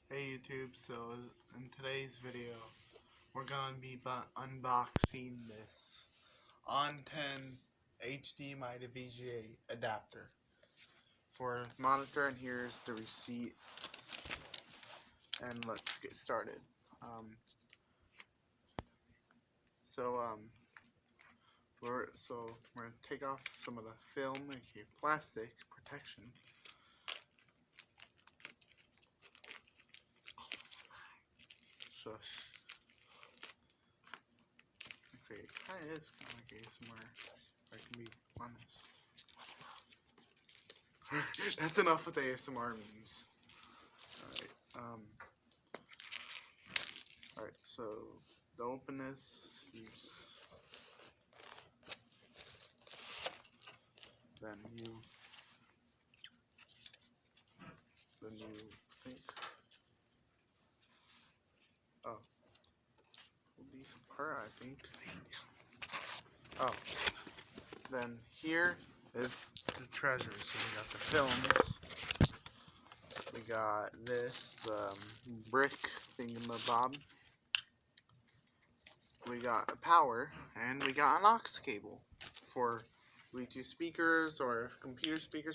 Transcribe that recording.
Hey YouTube, so in today's video we're going to be unboxing this oneten HDMI to VGA adapter for monitor, and here's the receipt, and let's get started. We're going to take off some of the film, aka plastic protection. Shush. Okay, it kind of is kind of like ASMR, if I can be honest. That's enough with ASMR memes. Alright, so to open this, then you think, oh, hold these apart, I think. Oh, then here is the treasure. So we got the films, we got this, the brick thingamabob, we got a power, and we got an aux cable for Bluetooth speakers or computer speakers.